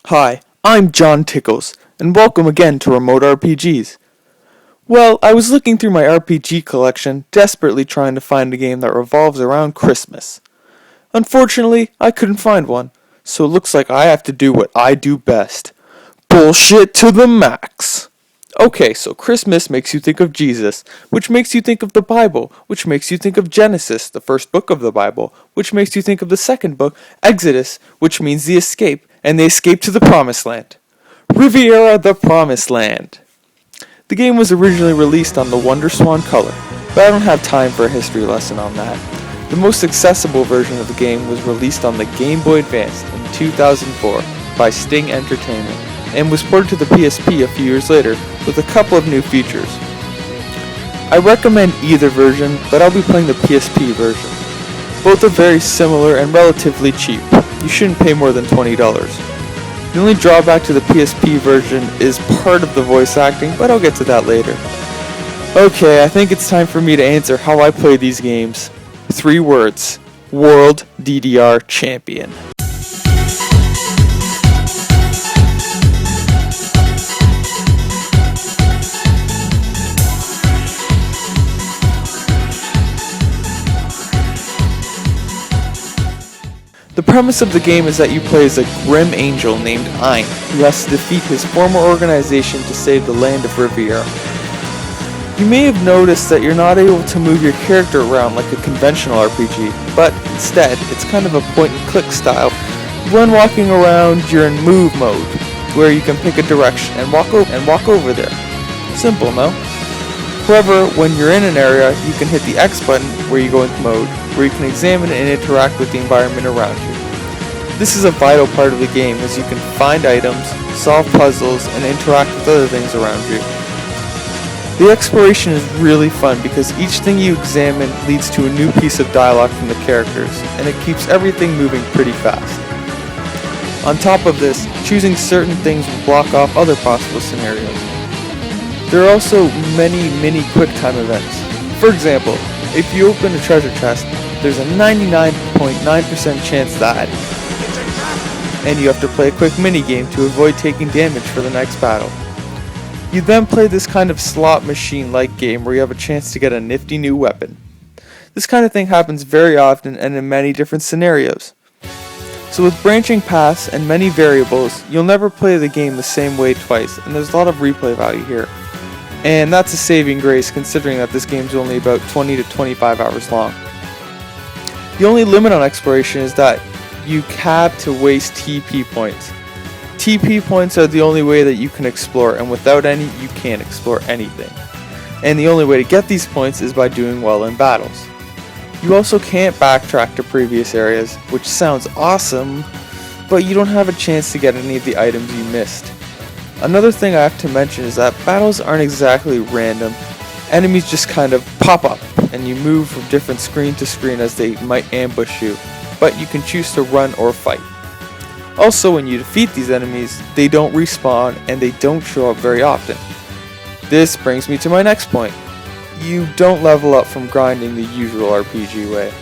Hi, I'm John Tickles, and welcome again to Remote RPGs. Well, I was looking through my RPG collection, desperately trying to find a game that revolves around Christmas. Unfortunately, I couldn't find one, so it looks like I have to do what I do best. Bullshit to the max! Okay, so Christmas makes you think of Jesus, which makes you think of the Bible, which makes you think of Genesis, the first book of the Bible, which makes you think of the second book, Exodus, which means the escape, and the escape to the Promised Land. Riviera, the Promised Land. The game was originally released on the WonderSwan Color, but I don't have time for a history lesson on that. The most accessible version of the game was released on the Game Boy Advance in 2004 by Sting Entertainment, and was ported to the PSP a few years later with a couple of new features. I recommend either version, but I'll be playing the PSP version. Both are very similar and relatively cheap. You shouldn't pay more than $20. The only drawback to the PSP version is part of the voice acting, but I'll get to that later. Okay, I think it's time for me to answer how I play these games. 3 words: World DDR Champion. The premise of the game is that you play as a grim angel named Ein, who has to defeat his former organization to save the land of Riviera. You may have noticed that you're not able to move your character around like a conventional RPG, but instead, it's kind of a point-and-click style. When walking around, you're in move mode, where you can pick a direction and walk over there. Simple, no? However, when you're in an area, you can hit the X button where you go into mode, where you can examine and interact with the environment around you. This is a vital part of the game as you can find items, solve puzzles, and interact with other things around you. The exploration is really fun because each thing you examine leads to a new piece of dialogue from the characters, and it keeps everything moving pretty fast. On top of this, choosing certain things will block off other possible scenarios. There are also many mini QuickTime events. For example, if you open a treasure chest, there's a 99.9% chance that, and you have to play a quick minigame to avoid taking damage for the next battle. You then play this kind of slot machine-like game where you have a chance to get a nifty new weapon. This kind of thing happens very often and in many different scenarios. So with branching paths and many variables, you'll never play the game the same way twice, and there's a lot of replay value here. And that's a saving grace considering that this game's only about 20 to 25 hours long. The only limit on exploration is that you have to waste TP points. TP points are the only way that you can explore, and without any, you can't explore anything. And the only way to get these points is by doing well in battles. You also can't backtrack to previous areas, which sounds awesome, but you don't have a chance to get any of the items you missed. Another thing I have to mention is that battles aren't exactly random. Enemies just kind of pop up, and you move from different screen to screen as they might ambush you, but you can choose to run or fight. Also, when you defeat these enemies, they don't respawn and they don't show up very often. This brings me to my next point. You don't level up from grinding the usual RPG way.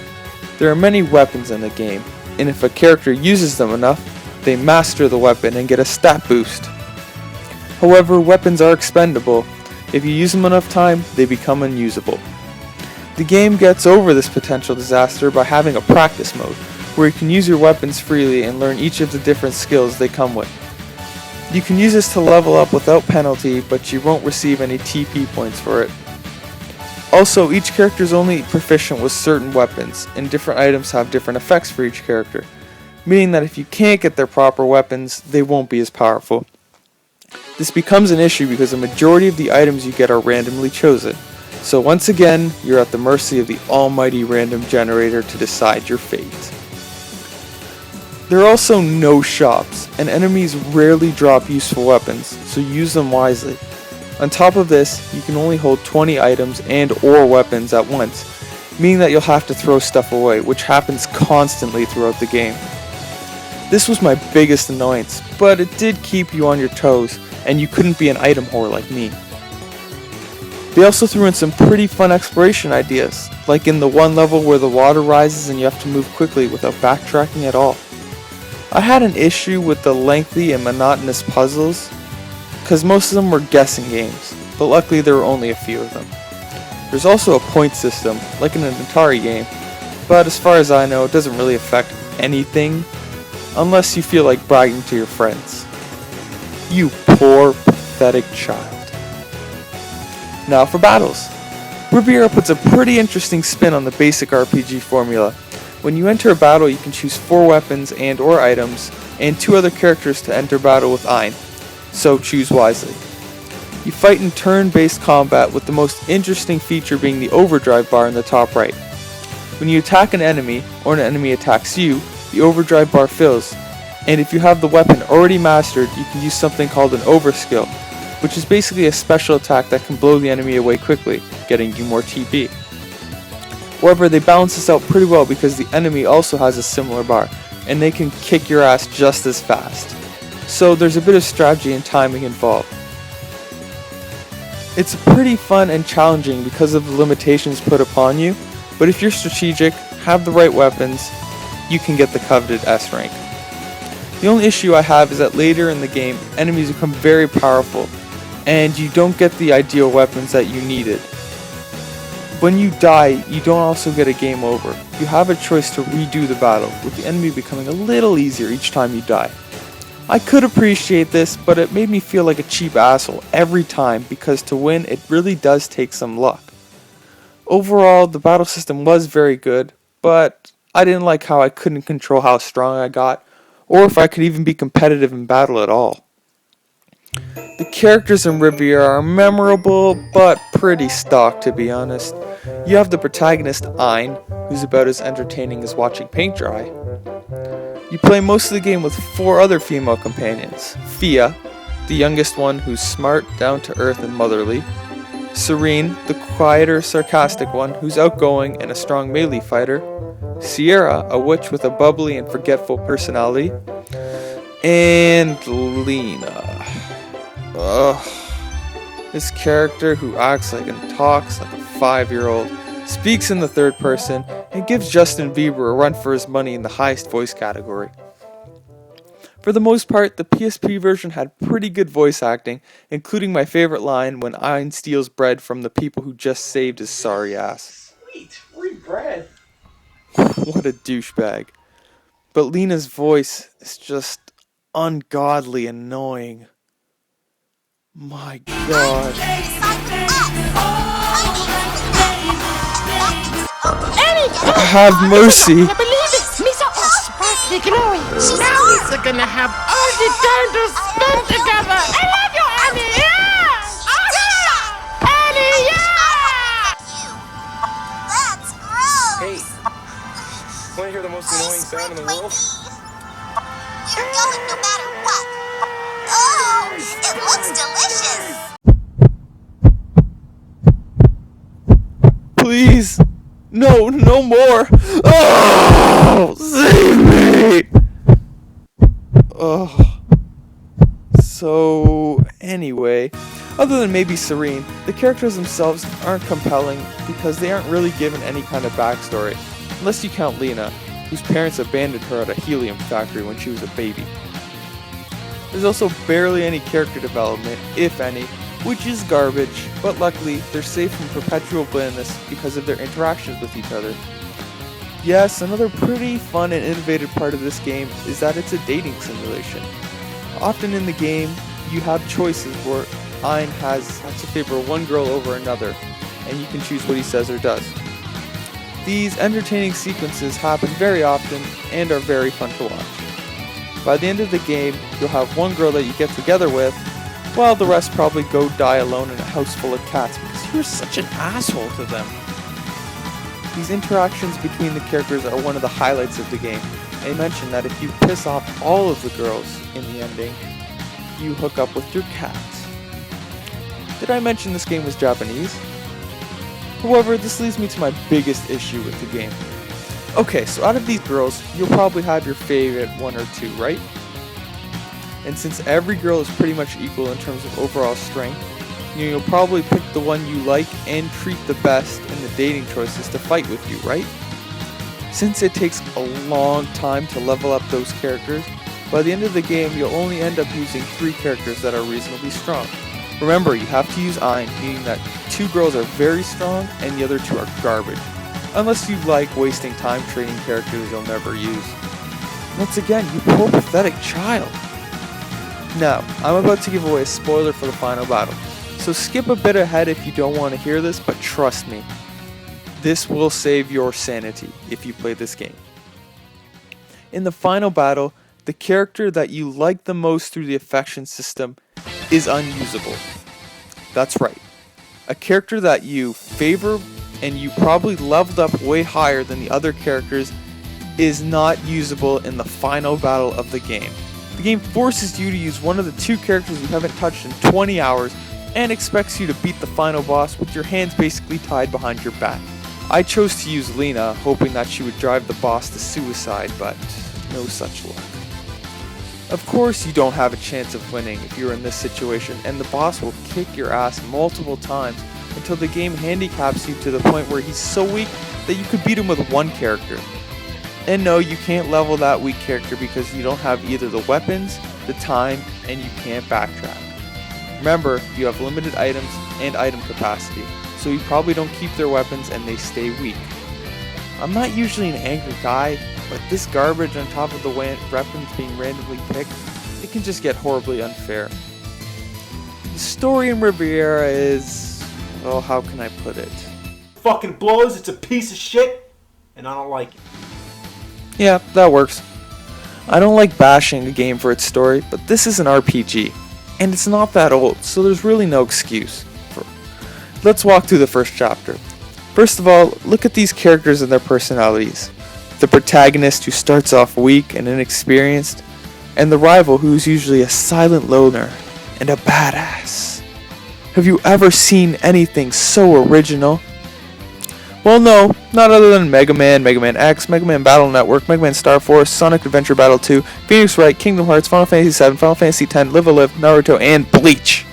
There are many weapons in the game, and if a character uses them enough, they master the weapon and get a stat boost. However, weapons are expendable. If you use them enough time, they become unusable. The game gets over this potential disaster by having a practice mode, where you can use your weapons freely and learn each of the different skills they come with. You can use this to level up without penalty, but you won't receive any TP points for it. Also, each character is only proficient with certain weapons, and different items have different effects for each character, meaning that if you can't get their proper weapons, they won't be as powerful. This becomes an issue because the majority of the items you get are randomly chosen, so once again, you're at the mercy of the almighty random generator to decide your fate. There are also no shops, and enemies rarely drop useful weapons, so use them wisely. On top of this, you can only hold 20 items and or weapons at once, meaning that you'll have to throw stuff away, which happens constantly throughout the game. This was my biggest annoyance, but it did keep you on your toes, and you couldn't be an item whore like me. They also threw in some pretty fun exploration ideas, like in the one level where the water rises and you have to move quickly without backtracking at all. I had an issue with the lengthy and monotonous puzzles, because most of them were guessing games, but luckily there were only a few of them. There's also a point system, like in an Atari game, but as far as I know, it doesn't really affect anything, unless you feel like bragging to your friends. You poor, pathetic child. Now for battles. Riviera puts a pretty interesting spin on the basic RPG formula. When you enter a battle, you can choose 4 weapons and or items, and 2 other characters to enter battle with Ein, so choose wisely. You fight in turn-based combat, with the most interesting feature being the overdrive bar in the top right. When you attack an enemy, or an enemy attacks you, the overdrive bar fills, and if you have the weapon already mastered, you can use something called an overskill, which is basically a special attack that can blow the enemy away quickly, getting you more TP. However, they balance this out pretty well because the enemy also has a similar bar, and they can kick your ass just as fast. So there's a bit of strategy and timing involved. It's pretty fun and challenging because of the limitations put upon you, but if you're strategic, have the right weapons, you can get the coveted S rank. The only issue I have is that later in the game, enemies become very powerful, and you don't get the ideal weapons that you needed. When you die, you don't also get a game over. You have a choice to redo the battle, with the enemy becoming a little easier each time you die. I could appreciate this, but it made me feel like a cheap asshole every time because to win, it really does take some luck. Overall, the battle system was very good, but I didn't like how I couldn't control how strong I got, or if I could even be competitive in battle at all. The characters in Riviera are memorable, but pretty stock to be honest. You have the protagonist Ein, who's about as entertaining as watching paint dry. You play most of the game with 4 other female companions. Fia, the youngest one who's smart, down to earth and motherly. Serene, the quieter, sarcastic one who's outgoing and a strong melee fighter. Sierra, a witch with a bubbly and forgetful personality. And Lena. This character who acts like and talks like a 5-year-old, speaks in the third person, and gives Justin Bieber a run for his money in the highest voice category. For the most part, the PSP version had pretty good voice acting, including my favorite line when Ein steals bread from the people who just saved his sorry ass. Sweet, free bread. What a douchebag. But Lena's voice is just ungodly annoying. My god. Have mercy. I believe it. These are all sparkly glowing. Now we're gonna have all the time to spend together. I love you, Annie. Yeah. Annie, yeah. That's gross. Hey, wanna hear the most annoying sound in the world? You're going no matter what. Oh, it looks delicious. Please. No, no more. Oh, save me. Oh. So, anyway, other than maybe Serene, the characters themselves aren't compelling because they aren't really given any kind of backstory, unless you count Lena, whose parents abandoned her at a helium factory when she was a baby. There's also barely any character development, if any, which is garbage, but luckily they're safe from perpetual blandness because of their interactions with each other. Yes, another pretty fun and innovative part of this game is that it's a dating simulation. Often in the game, you have choices where Ein has to favor one girl over another, and you can choose what he says or does. These entertaining sequences happen very often and are very fun to watch. By the end of the game, you'll have one girl that you get together with, while the rest probably go die alone in a house full of cats because you're such an asshole to them. These interactions between the characters are one of the highlights of the game. I mentioned that if you piss off all of the girls in the ending, you hook up with your cats. Did I mention this game was Japanese? However, this leads me to my biggest issue with the game. Okay, so out of these girls, you'll probably have your favorite 1 or 2, right? And since every girl is pretty much equal in terms of overall strength, you'll probably pick the one you like and treat the best in the dating choices to fight with you, right? Since it takes a long time to level up those characters, By the end of the game, you'll only end up using 3 characters that are reasonably strong. Remember, you have to use Ein, meaning that 2 girls are very strong and the other 2 are garbage. Unless you like wasting time training characters you'll never use. Once again, you poor pathetic child. Now, I'm about to give away a spoiler for the final battle, so skip a bit ahead if you don't want to hear this, but trust me, this will save your sanity if you play this game. In the final battle, the character that you like the most through the affection system is unusable. That's right. A character that you favor and you probably leveled up way higher than the other characters is not usable in the final battle of the game. The game forces you to use one of the 2 characters you haven't touched in 20 hours and expects you to beat the final boss with your hands basically tied behind your back. I chose to use Lena, hoping that she would drive the boss to suicide, but no such luck. Of course you don't have a chance of winning if you're in this situation, and the boss will kick your ass multiple times until the game handicaps you to the point where he's so weak that you could beat him with 1 character. And no, you can't level that weak character because you don't have either the weapons, the time, and you can't backtrack. Remember, you have limited items and item capacity, so you probably don't keep their weapons and they stay weak. I'm not usually an angry guy, but this garbage on top of the weapons being randomly picked, it can just get horribly unfair. The story in Riviera is, well, how can I put it? Fucking blows, it's a piece of shit, and I don't like it. Yeah, that works. I don't like bashing a game for its story, but this is an RPG, and it's not that old, so there's really no excuse. Let's walk through the first chapter. First of all, look at these characters and their personalities. The protagonist who starts off weak and inexperienced, and the rival who's usually a silent loner and a badass. Have you ever seen anything so original? Well, no, not other than Mega Man, Mega Man X, Mega Man Battle Network, Mega Man Star Force, Sonic Adventure Battle 2, Phoenix Wright, Kingdom Hearts, Final Fantasy 7, Final Fantasy 10, Live a Live, Naruto, and Bleach.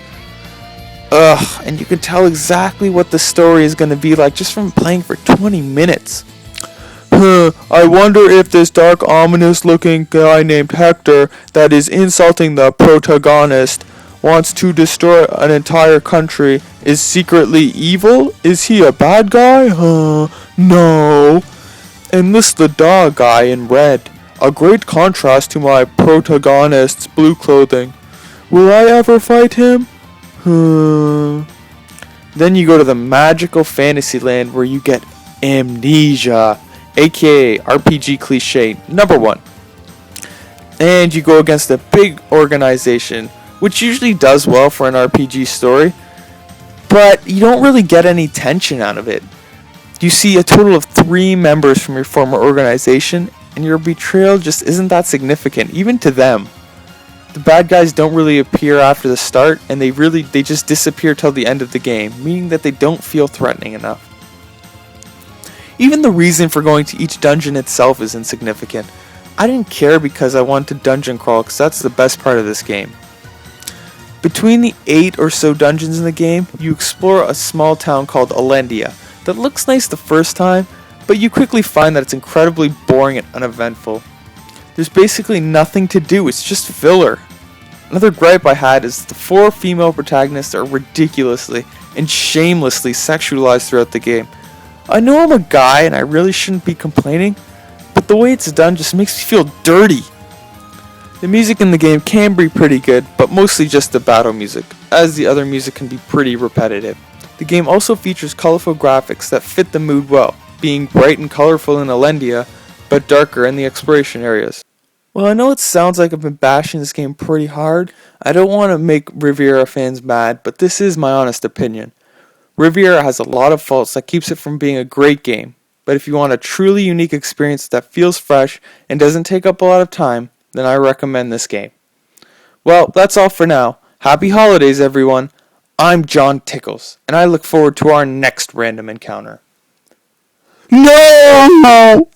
Ugh, and you can tell exactly what the story is going to be like just from playing for 20 minutes. I wonder if this dark, ominous-looking guy named Hector that is insulting the protagonist wants to destroy an entire country is secretly evil? Is he a bad guy? No. Enlist the dog guy in red. A great contrast to my protagonist's blue clothing. Will I ever fight him? Then you go to the magical fantasy land where you get amnesia, aka RPG cliche number 1. And you go against a big organization, which usually does well for an RPG story, but you don't really get any tension out of it. You see a total of 3 members from your former organization, and your betrayal just isn't that significant, even to them. The bad guys don't really appear after the start, and they just disappear till the end of the game, meaning that they don't feel threatening enough. Even the reason for going to each dungeon itself is insignificant. I didn't care because I wanted to dungeon crawl, because that's the best part of this game. Between the 8 or so dungeons in the game, you explore a small town called Alendia that looks nice the first time, but you quickly find that it's incredibly boring and uneventful. There's basically nothing to do, it's just filler. Another gripe I had is the 4 female protagonists are ridiculously and shamelessly sexualized throughout the game. I know I'm a guy and I really shouldn't be complaining, but the way it's done just makes me feel dirty. The music in the game can be pretty good, but mostly just the battle music, as the other music can be pretty repetitive. The game also features colorful graphics that fit the mood well, being bright and colorful in Alendia, but darker in the exploration areas. Well, I know it sounds like I've been bashing this game pretty hard. I don't want to make Riviera fans mad, but this is my honest opinion. Riviera has a lot of faults that keeps it from being a great game, but if you want a truly unique experience that feels fresh and doesn't take up a lot of time, then I recommend this game. Well, that's all for now. Happy holidays, everyone. I'm John Tickles, and I look forward to our next random encounter. No!